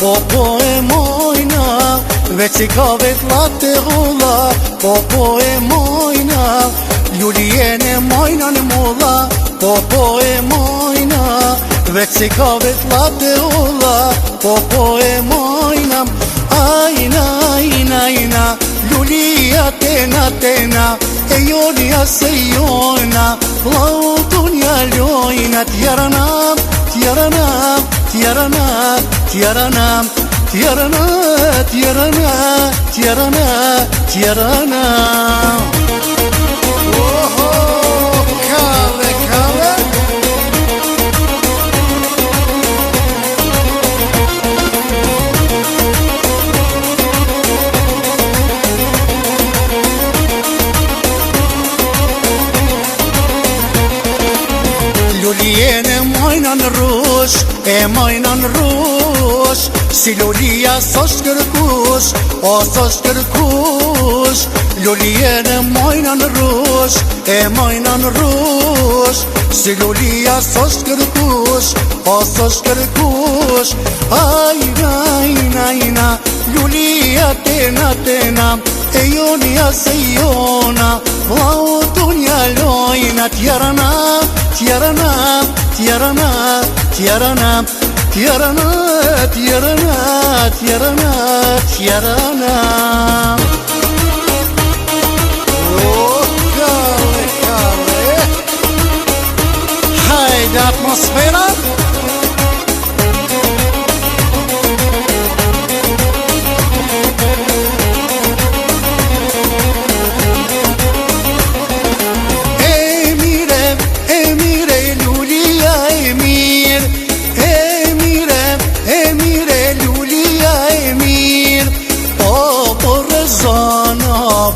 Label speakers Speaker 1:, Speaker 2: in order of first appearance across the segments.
Speaker 1: po e mojna, veç I ka vetlat e hulla, po e mojna, Lulien e mojna në mulla, po e mojna, veç I ka vetlat e hulla, po e mojna. Ajna, ajna, ajna, Lulia tena, tena, e jonja se jona, vlau dunja lojna, tjeranam, tjeranam, tjeranam, tjeranam, tjeranam, tjeranam, tjeranam, tjeranam. Kale, kale. Lulien e mojna në rush, e mojna në rush, si Lulia s'osht kërkush, o s'osht kërkush. Lulien e mojna në rush, e mojna në rush, si Lulia s'osht kërkush, o s'osht kërkush. Ajna, ajna, ajna, Lulia tena, tena, e jonja se jona, vlau dunja lojna, tjeranam, tjeranam, tjeranam, tjeranam, tjeranam, tjeranam, tjeranam, tjeranam. Kale, kale. Hajde atmosfera.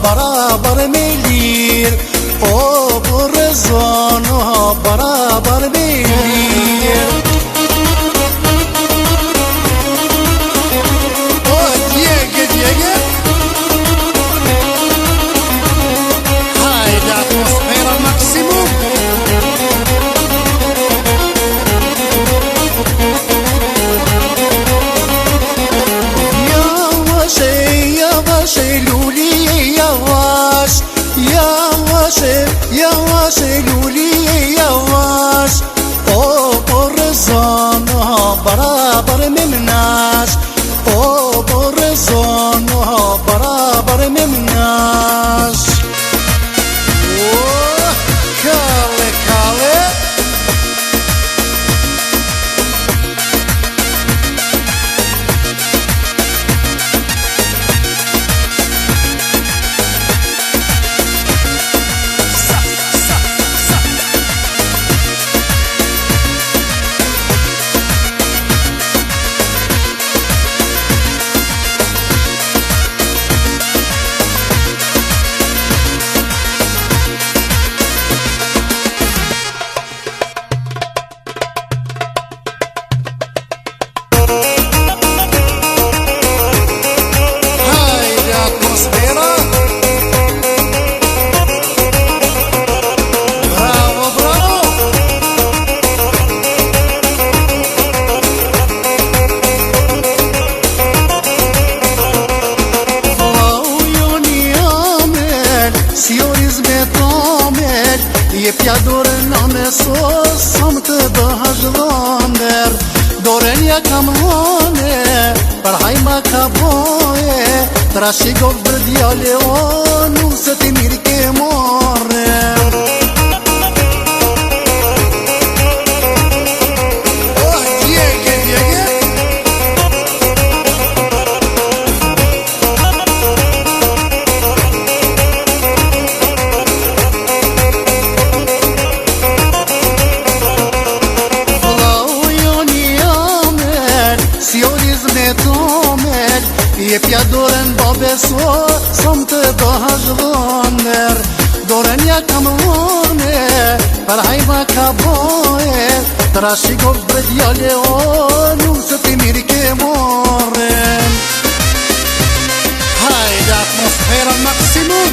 Speaker 1: Barabar me lir, o burzono, barabar me lir. O djegë, djegë. Hajde atmosfera maksimum. Yavaş, Lulia yavaş, yavaş, yavaş, Lulia yavaş. O borzano barabar memnaş, o borzano barabar memnaş. Kale, kale. Jepja dorën në sos, som të bëhash dhënder. Dorën ja kam dhëne, për hajma ka boje, trashigov për djale o, nuse ti mirë ke more. Djegë, djegë. Jepja dorën babeso, som të bëhash dhënder. Dorën ja kam dhëne, për hajma ka boje, trashigov për djale o, nuse ti mirë ke more. Hajde atmosfera maksimum.